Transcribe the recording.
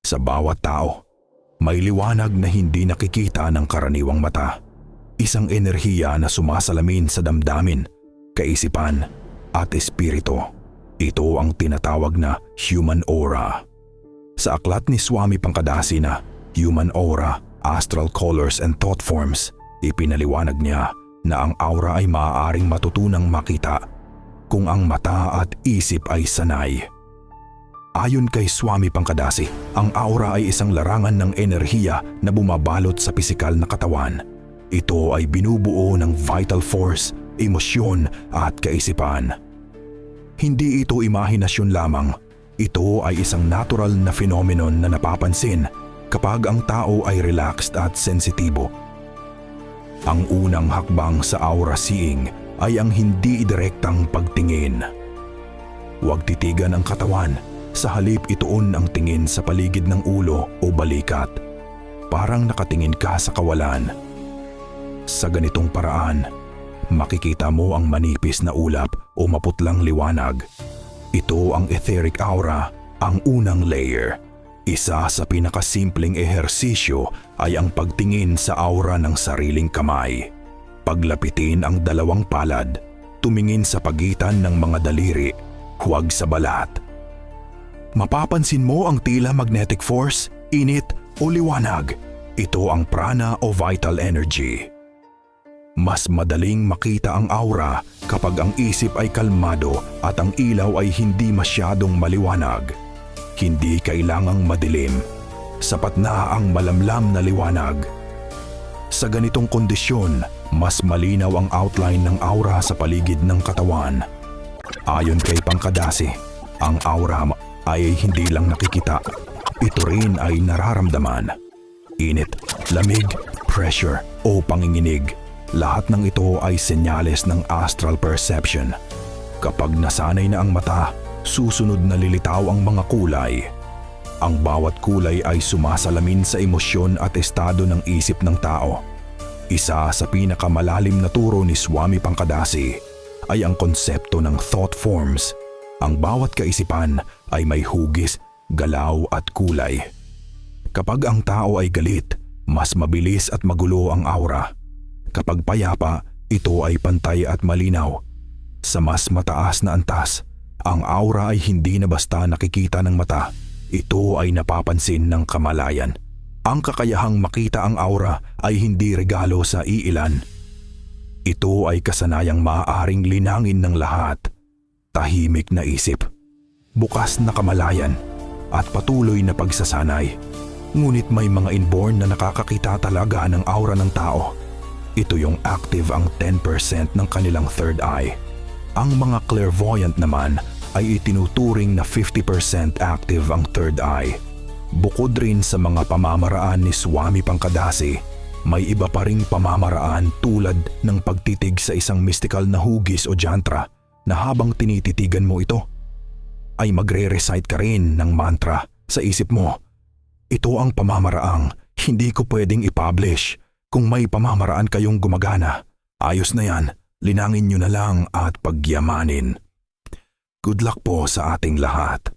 Sa bawat tao, may liwanag na hindi nakikita ng karaniwang mata. Isang enerhiya na sumasalamin sa damdamin, kaisipan at espiritu. Ito ang tinatawag na human aura. Sa aklat ni Swami Pankadasi na Human Aura, Astral Colors and Thought Forms, ipinaliwanag niya na ang aura ay maaaring matutunang makita kung ang mata at isip ay sanay. Ayon kay Swami Pankadasi, ang aura ay isang larangan ng enerhiya na bumabalot sa pisikal na katawan. Ito ay binubuo ng vital force, emosyon at kaisipan. Hindi ito imahinasyon lamang. Ito ay isang natural na phenomenon na napapansin kapag ang tao ay relaxed at sensitibo. Ang unang hakbang sa aura seeing ay ang hindi direktang pagtingin. Huwag titigan ang katawan. Sa halip ituon ang tingin sa paligid ng ulo o balikat. Parang nakatingin ka sa kawalan. Sa ganitong paraan, makikita mo ang manipis na ulap o maputlang liwanag. Ito ang etheric aura, ang unang layer. Isa sa pinakasimpleng ehersisyo ay ang pagtingin sa aura ng sariling kamay. Paglapitin ang dalawang palad, tumingin sa pagitan ng mga daliri, huwag sa balat. Mapapansin mo ang tila magnetic force, init o liwanag. Ito ang prana o vital energy. Mas madaling makita ang aura kapag ang isip ay kalmado at ang ilaw ay hindi masyadong maliwanag. Hindi kailangang madilim. Sapat na ang malamlam na liwanag. Sa ganitong kondisyon, mas malinaw ang outline ng aura sa paligid ng katawan. Ayon kay Pankadasi, ang aura ay hindi lang nakikita. Ito rin ay nararamdaman. Init, lamig, pressure o panginginig. Lahat ng ito ay senyales ng astral perception. Kapag nasanay na ang mata, susunod na lilitaw ang mga kulay. Ang bawat kulay ay sumasalamin sa emosyon at estado ng isip ng tao. Isa sa pinakamalalim na turo ni Swami Pankadasi ay ang konsepto ng thought forms. Ang bawat kaisipan ay may hugis, galaw at kulay. Kapag ang tao ay galit, mas mabilis at magulo ang aura. Kapag payapa, ito ay pantay at malinaw. Sa mas mataas na antas, ang aura ay hindi na basta nakikita ng mata. Ito ay napapansin ng kamalayan. Ang kakayahang makita ang aura ay hindi regalo sa iilan. Ito ay kasanayang maaaring linangin ng lahat. Tahimik na isip, bukas na kamalayan, at patuloy na pagsasanay. Ngunit may mga inborn na nakakakita talaga ng aura ng tao. Ito yung active ang 10% ng kanilang third eye. Ang mga clairvoyant naman ay itinuturing na 50% active ang third eye. Bukod rin sa mga pamamaraan ni Swami Pankadasi, may iba pa ring pamamaraan tulad ng pagtitig sa isang mystical na hugis o jantra na habang tinititigan mo ito, ay magre-recite ka rin ng mantra sa isip mo. Ito ang pamamaraang hindi ko pwedeng i-publish. Kung may pamamaraan kayong gumagana, ayos na yan, linangin nyo na lang at pagyamanin. Good luck po sa ating lahat.